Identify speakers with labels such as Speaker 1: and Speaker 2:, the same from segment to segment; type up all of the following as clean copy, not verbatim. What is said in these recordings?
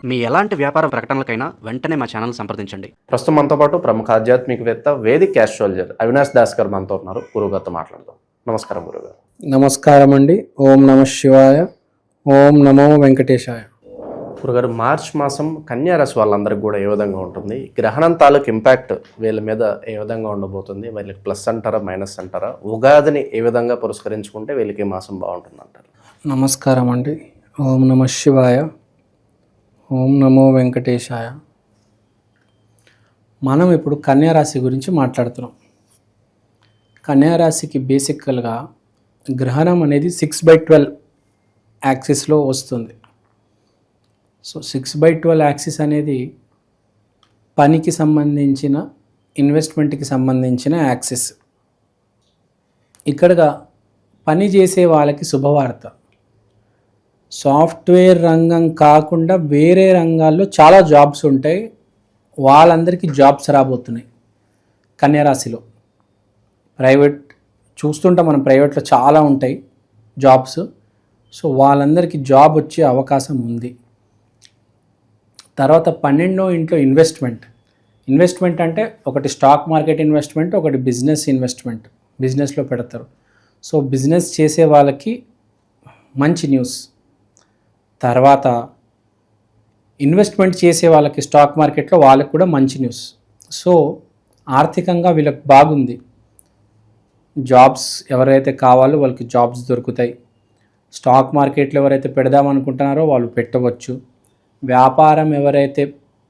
Speaker 1: మీ ఎలాంటి వ్యాపార ప్రకటనలకైనా వెంటనే మా ఛానల్ సంప్రదించండి.
Speaker 2: ప్రస్తుతం మనతో పాటు ప్రముఖ ఆధ్యాత్మికవేత్త వేదిక్ ఆస్ట్రాలజర్ అవినాష్ దాస్ గారు మనతో ఉన్నారు. గురువుగారితో మాట్లాడదాం. నమస్కారం గురుగారు.
Speaker 3: నమస్కారం అండి. ఓం నమ శివాయ, ఓం నమో వెంకటేశాయ.
Speaker 2: గురుగారు, మార్చ్ మాసం కన్యా రాశి వాళ్ళందరికీ కూడా ఏ విధంగా ఉంటుంది? గ్రహణం తాలూకు ఇంపాక్ట్ వీళ్ళ మీద ఏ విధంగా ఉండబోతుంది? వీళ్ళకి ప్లస్ అంటారా, మైనస్ అంటారా? ఉగాదిని ఏ విధంగా పురస్కరించుకుంటే వీళ్ళకి ఈ మాసం బాగుంటుంది అంటారు?
Speaker 3: నమస్కారం అండి. ఓం నమ శివాయ, ఓం నమో వెంకటేశాయ. మనం ఇప్పుడు కన్యారాశి గురించి మాట్లాడుతున్నాం. కన్యారాశికి బేసికల్గా గ్రహణం అనేది 6/12 యాక్సిస్లో వస్తుంది. సో 6/12 యాక్సిస్ అనేది పనికి సంబంధించిన, ఇన్వెస్ట్మెంట్కి సంబంధించిన యాక్సిస్. ఇక్కడగా పని చేసే వాళ్ళకి శుభవార్త. సాఫ్ట్వేర్ రంగం కాకుండా వేరే రంగాల్లో చాలా జాబ్స్ ఉంటాయి. వాళ్ళందరికీ జాబ్స్ రాబోతున్నాయి కన్యారాశిలో. ప్రైవేట్ చూస్తుంటాం మనం, ప్రైవేట్లో చాలా ఉంటాయి జాబ్స్. సో వాళ్ళందరికీ జాబ్ వచ్చే అవకాశం ఉంది. తర్వాత 12వ ఇంట్లో ఇన్వెస్ట్మెంట్ అంటే ఒకటి స్టాక్ మార్కెట్ ఇన్వెస్ట్మెంట్, ఒకటి బిజినెస్ ఇన్వెస్ట్మెంట్. బిజినెస్లో పెడతారు. సో బిజినెస్ చేసే వాళ్ళకి మంచి న్యూస్. తర్వాత ఇన్వెస్ట్మెంట్ చేసే వాళ్ళకి స్టాక్ మార్కెట్లో వాళ్ళకి కూడా మంచి న్యూస్. సో ఆర్థికంగా వీళ్ళకి బాగుంది. జాబ్స్ ఎవరైతే కావాలో వాళ్ళకి జాబ్స్ దొరుకుతాయి. స్టాక్ మార్కెట్లో ఎవరైతే పెడదామనుకుంటున్నారో వాళ్ళు పెట్టవచ్చు. వ్యాపారం ఎవరైతే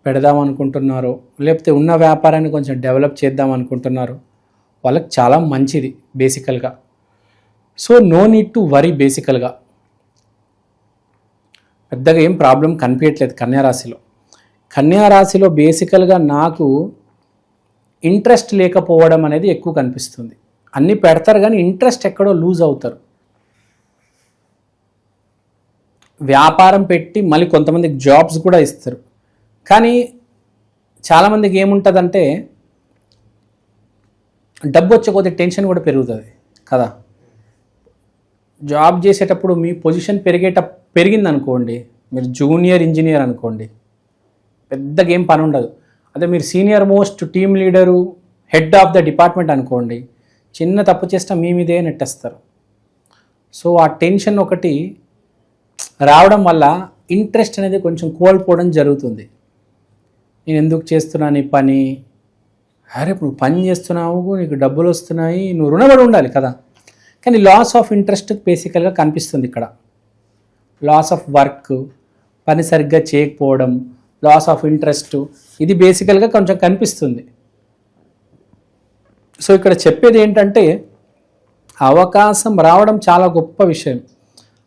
Speaker 3: పెడదామనుకుంటున్నారో, లేకపోతే ఉన్న వ్యాపారాన్ని కొంచెం డెవలప్ చేద్దామనుకుంటున్నారో వాళ్ళకి చాలా మంచిది బేసికల్గా. So no need to worry. బేసికల్గా పెద్దగా ఏం ప్రాబ్లం కనిపించట్లేదు కన్యారాశిలో బేసికల్గా నాకు ఇంట్రెస్ట్ లేకపోవడం అనేది ఎక్కువ కనిపిస్తుంది. అన్నీ పెడతారు కానీ ఇంట్రెస్ట్ ఎక్కడో లూజ్ అవుతారు. వ్యాపారం పెట్టి మళ్ళీ కొంతమందికి జాబ్స్ కూడా ఇస్తారు. కానీ చాలామందికి ఏముంటుందంటే డబ్బు వచ్చే కొద్ది టెన్షన్ కూడా పెరుగుతుంది కదా. జాబ్ చేసేటప్పుడు మీ పొజిషన్ పెరిగిందనుకోండి, మీరు జూనియర్ ఇంజనీర్ అనుకోండి, పెద్దగా ఏం పని ఉండదు. అదే మీరు senior most team leader, head of the department అనుకోండి, చిన్న తప్పు చేసినా మీ మీదే నెట్టేస్తారు. సో ఆ టెన్షన్ ఒకటి రావడం వల్ల ఇంట్రెస్ట్ అనేది కొంచెం కోల్పోవడం జరుగుతుంది. నేను ఎందుకు చేస్తున్నాను ఈ పని? అరే నువ్వు పని చేస్తున్నావు, నీకు డబ్బులు వస్తున్నాయి, నువ్వు రుణపడి ఉండాలి కదా. కానీ లాస్ ఆఫ్ ఇంట్రెస్ట్ బేసికల్గా కనిపిస్తుంది ఇక్కడ. లాస్ ఆఫ్ వర్క్, పని సరిగ్గా చేయకపోవడం, లాస్ ఆఫ్ ఇంట్రెస్ట్, ఇది బేసికల్గా కొంచెం కనిపిస్తుంది. సో ఇక్కడ చెప్పేది ఏంటంటే అవకాశం రావడం చాలా గొప్ప విషయం.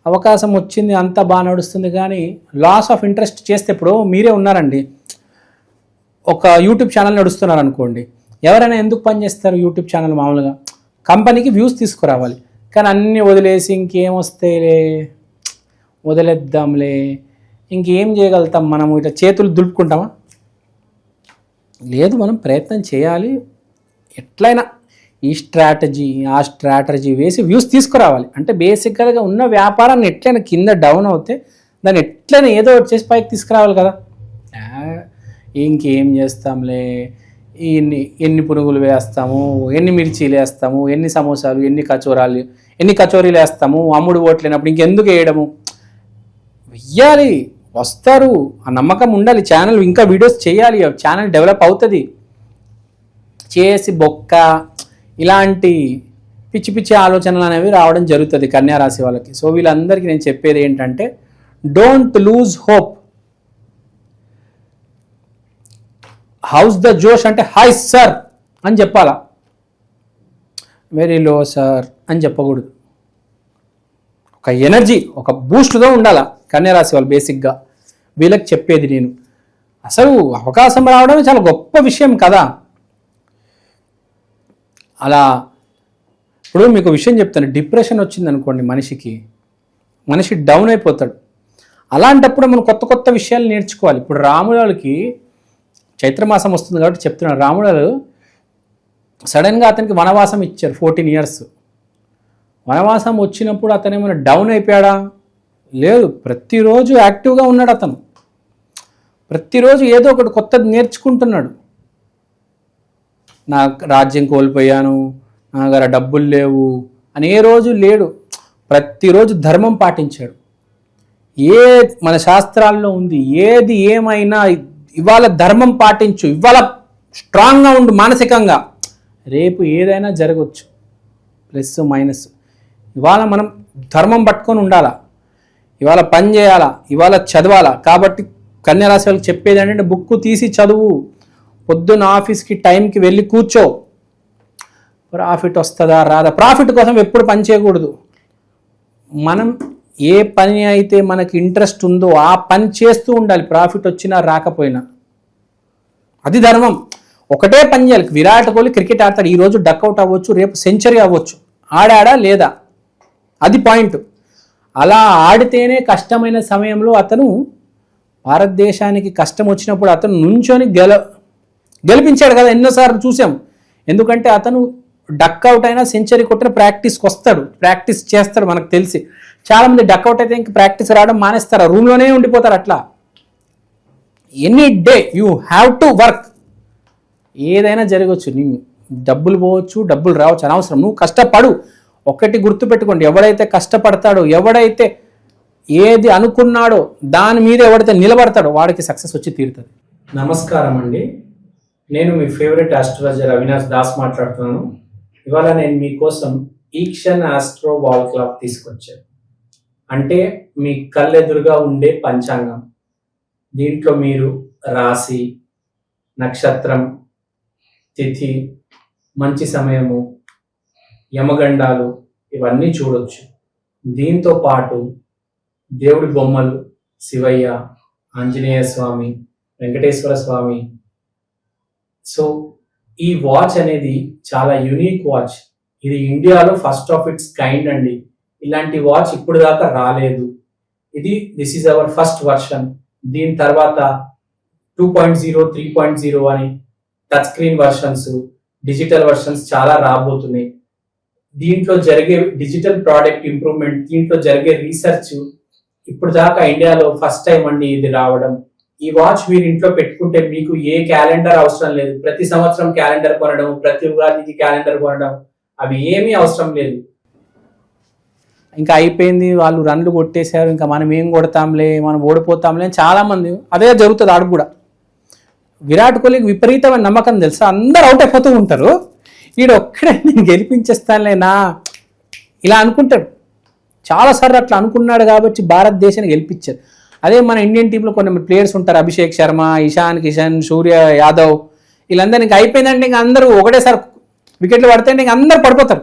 Speaker 3: అవకాశం వచ్చింది, అంతా బాగా నడుస్తుంది. కానీ లాస్ ఆఫ్ ఇంట్రెస్ట్ చేస్తే, ఇప్పుడు మీరే ఉన్నారండి, ఒక యూట్యూబ్ ఛానల్ నడుస్తున్నారు అనుకోండి. ఎవరైనా ఎందుకు పని చేస్తారు యూట్యూబ్ ఛానల్? మామూలుగా కంపెనీకి వ్యూస్ తీసుకురావాలి. కానీ అన్నీ వదిలేసి ఇంకేం వస్తేలే, వదిలేద్దాంలే, ఇంకేం చేయగలుగుతాం మనము? ఇట్లా చేతులు దులుపుకుంటామా? లేదు, మనం ప్రయత్నం చేయాలి. ఎట్లయినా ఈ స్ట్రాటజీ వేసి వ్యూస్ తీసుకురావాలి. అంటే బేసిక్గా ఉన్న వ్యాపారాన్ని ఎట్లయినా కింద డౌన్ అవుతే దాన్ని ఎట్లయినా ఏదో ఒకటి చేసి పైకి తీసుకురావాలి కదా. ఇంకేం చేస్తాంలే, ఎన్ని పునుగులు వేస్తాము, ఎన్ని మిర్చీలు వేస్తాము, ఎన్ని సమోసాలు, ఎన్ని కచోరీలు వేస్తాము, అమ్ముడు ఓట్లేనప్పుడు ఇంకెందుకు వేయడము? వెయ్యాలి, వస్తారు, ఆ నమ్మకం ఉండాలి. ఛానల్ ఇంకా వీడియోస్ చేయాలి, ఛానల్ డెవలప్ అవుతుంది. చేసి బొక్క ఇలాంటి పిచ్చి పిచ్చి ఆలోచనలు అనేవి రావడం జరుగుతుంది కన్యారాశి వాళ్ళకి. సో వీళ్ళందరికీ నేను చెప్పేది ఏంటంటే don't lose hope. House the జోష్ అంటే హాయ్ సార్ అని చెప్పాలా, వెరీ లో సార్ అని చెప్పకూడదు. ఒక ఎనర్జీ, ఒక బూస్ట్తో ఉండాలా కన్యారాశి వాళ్ళు. బేసిక్గా వీళ్ళకి చెప్పేది నేను, అసలు అవకాశం రావడమే చాలా గొప్ప విషయం కదా. అలా ఇప్పుడు మీకు విషయం చెప్తాను, డిప్రెషన్ వచ్చింది అనుకోండి మనిషి డౌన్ అయిపోతాడు. అలాంటప్పుడు మనం కొత్త కొత్త విషయాలు నేర్చుకోవాలి. ఇప్పుడు రాములకి చైత్రమాసం వస్తుంది కాబట్టి చెప్తున్నాడు. రాముడు సడన్గా అతనికి వనవాసం ఇచ్చారు 14 years. వనవాసం వచ్చినప్పుడు అతను ఏమైనా డౌన్ అయిపోయాడా? లేదు, ప్రతిరోజు యాక్టివ్గా ఉన్నాడు అతను. ప్రతిరోజు ఏదో ఒకటి కొత్తది నేర్చుకుంటున్నాడు. నా రాజ్యం కోల్పోయాను, నా దగ్గర డబ్బులు లేవు అని ఏ రోజు లేడు. ప్రతిరోజు ధర్మం పాటించాడు. మన శాస్త్రాల్లో ఉంది, ఏది ఏమైనా ఇవాళ ధర్మం పాటించు, ఇవాళ స్ట్రాంగ్గా ఉండు మానసికంగా, రేపు ఏదైనా జరగవచ్చు, ప్లస్ మైనస్. ఇవాళ మనం ధర్మం పట్టుకొని ఉండాలా, ఇవాళ పని చేయాలా, ఇవాళ చదవాలా. కాబట్టి కన్యా రాశి వాళ్ళకి చెప్పేది ఏంటంటే బుక్ తీసి చదువు, పొద్దున్న ఆఫీస్కి టైంకి వెళ్ళి కూర్చో. ప్రాఫిట్ వస్తుందా రాదా, ప్రాఫిట్ కోసం ఎప్పుడు పని చేయకూడదు. మనం ఏ పని అయితే మనకి ఇంట్రెస్ట్ ఉందో ఆ పని చేస్తూ ఉండాలి, ప్రాఫిట్ వచ్చినా రాకపోయినా. అది ధర్మం. ఒకటే పని చేయాలి. విరాట్ కోహ్లీ క్రికెట్ ఆడతాడు, ఈరోజు డక్అవుట్ అవ్వచ్చు, రేపు సెంచరీ అవ్వచ్చు, ఆడా లేదా, అది పాయింట్. అలా ఆడితేనే కష్టమైన సమయంలో అతను భారతదేశానికి కష్టం వచ్చినప్పుడు అతను నుంచొని గెలిపించాడు కదా, ఎన్నోసార్లు చూసాం. ఎందుకంటే అతను డక్అవుట్ అయినా సెంచరీ కొట్టిన ప్రాక్టీస్కి వస్తాడు, ప్రాక్టీస్ చేస్తాడు. మనకు తెలిసి చాలామంది డక్అవుట్ అయితే ఇంక ప్రాక్టీస్ రావడం మానేస్తారు, రూమ్లోనే ఉండిపోతారు. అట్లా any day you have to work. ఏదైనా జరగవచ్చు, నీ డబ్బులు పోవచ్చు, డబ్బులు రావచ్చు, అనవసరం. నువ్వు కష్టపడు. ఒకటి గుర్తుపెట్టుకోండి, ఎవడైతే కష్టపడతాడో, ఎవడైతే ఏది అనుకున్నాడో దాని మీద ఎవడైతే నిలబడతాడో వాడికి సక్సెస్ వచ్చి తీరుతుంది. నమస్కారం అండి, నేను మీ ఫేవరెట్ ఆస్ట్రాలజర్ అవినాష్ దాస్ మాట్లాడుతున్నాను. ఇవాళ నేను మీకోసం ఈక్షన్ ఆస్ట్రో వాల్ క్లాక్ తీసుకొచ్చాను. అంటే మీ కళ్ళెదురుగా ఉండే పంచాంగం. దీంట్లో మీరు రాశి, నక్షత్రం, తిథి, మంచి సమయము, యమగండాలు ఇవన్నీ చూడొచ్చు. దీంతో పాటు దేవుడి బొమ్మలు, శివయ్య, ఆంజనేయ స్వామి, వెంకటేశ్వర స్వామి. సో ఈ వాచ్ అనేది చాలా యూనిక్ వాచ్. ఇది ఇండియాలో ఫస్ట్ ఆఫ్ ఇట్స్ కైండ్ అండి. ఇలాంటి వాచ్ ఇప్పుడు దాకా రాలేదు. This is our first version. దీని తర్వాత 2.0, 3.0 అని touch screen versions, digital versions చాలా రాబోతున్నాయి. దీంట్లో జరిగే డిజిటల్ ప్రోడక్ట్ ఇంప్రూవ్మెంట్, దీంట్లో జరిగే రీసెర్చ్ ఇప్పుడు దాకా ఇండియాలో ఫస్ట్ టైం అండి ఇది రావడం. ఈ వాచ్ మీరు ఇంట్లో పెట్టుకుంటే మీకు ఏ క్యాలెండర్ అవసరం లేదు. ప్రతి సంవత్సరం క్యాలెండర్ కొనడం, ప్రతి ఉగాదికి క్యాలెండర్ కొనడం, అవి ఏమీ అవసరం లేదు. ఇంకా అయిపోయింది, వాళ్ళు రన్లు కొట్టేశారు, ఇంకా మనం ఏం కొడతాంలే, మనం ఓడిపోతాంలే అని చాలామంది అదే జరుగుతుంది. ఆడు కూడా విరాట్ కోహ్లీకి విపరీతమైన నమ్మకం తెలుసా, అందరు అవుట్ అయిపోతూ ఉంటారు, వీడు ఒక్కడే నేను గెలిపించేస్తానులేనా ఇలా అనుకుంటాడు. చాలాసార్లు అట్లా అనుకున్నాడు కాబట్టి భారతదేశాన్ని గెలిపించారు. అదే మన ఇండియన్ టీంలో కొన్ని ప్లేయర్స్ ఉంటారు, అభిషేక్ శర్మ, ఇషాన్ కిషన్, సూర్య యాదవ్, వీళ్ళందరూ ఇంకా అయిపోయిందంటే ఇంకా అందరూ ఒకటేసారి వికెట్లు పడితే ఇంకా అందరు పడిపోతారు.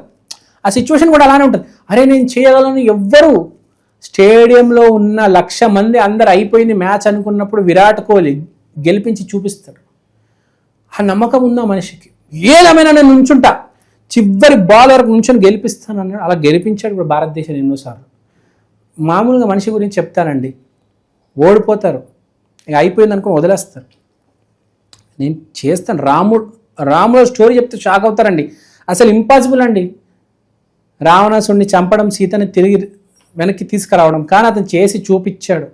Speaker 3: ఆ సిచ్యువేషన్ కూడా అలానే ఉంటుంది. అరే నేను చేయగలను, ఎవ్వరు స్టేడియంలో ఉన్న 1,00,000 మంది అందరు అయిపోయింది మ్యాచ్ అనుకున్నప్పుడు విరాట్ కోహ్లీ గెలిపించి చూపిస్తాడు. ఆ నమ్మకం ఉందా మనిషికి, ఏదేమైనా నేను నుంచుంటా, చివరి బాల్ వరకు నుంచొని గెలిపిస్తాను అన్నాడు. అలా గెలిపించాడు కూడా భారతదేశాన్ని ఎన్నోసార్లు. మామూలుగా మనిషి గురించి చెప్తానండి, ఓడిపోతారు, ఇక అయిపోయింది అనుకుని వదిలేస్తారు. నేను చేస్తాను. రాముడు స్టోరీ చెప్తే షాక్ అవుతారండి. అసలు ఇంపాసిబుల్ అండి రావణాసుడిని చంపడం, సీతని తిరిగి వెనక్కి తీసుకురావడం, కానీ అతను చేసి చూపించాడు.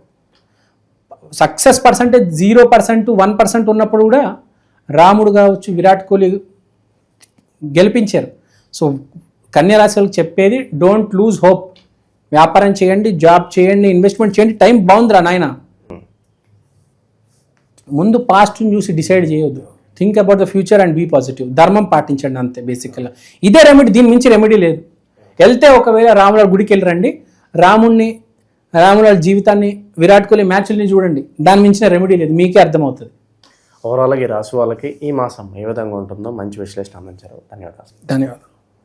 Speaker 3: సక్సెస్ పర్సంటేజ్ 0%, 1% ఉన్నప్పుడు కూడా రాముడు కావచ్చు, విరాట్ కోహ్లీ గెలిపించారు. సో కన్యా రాశి వాళ్ళకి చెప్పేది, డోంట్ లూజ్ హోప్. వ్యాపారం చేయండి, జాబ్ చేయండి, ఇన్వెస్ట్మెంట్ చేయండి. టైం బాగుందిరా నాయన. ముందు పాస్ట్ని చూసి డిసైడ్ చేయొద్దు. Think about the future and be positive. ధర్మం పాటించండి అంతే. బేసిక్గా ఇదే రెమెడీ, దీని మించి రెమెడీ లేదు. వెళ్తే ఒకవేళ రాముల గుడికి వెళ్ళరండి, రాముల జీవితాన్ని, విరాట్ కోహ్లీ మ్యాచ్ని చూడండి, దాని మించిన రెమెడీ లేదు, మీకే అర్థమవుతుంది.
Speaker 2: ఓవరాల్గా ఈ రాశి వాళ్ళకి ఈ మాసం ఏ విధంగా ఉంటుందో మంచి విశ్లేషణ అందించారు. ధన్యవాదాలు.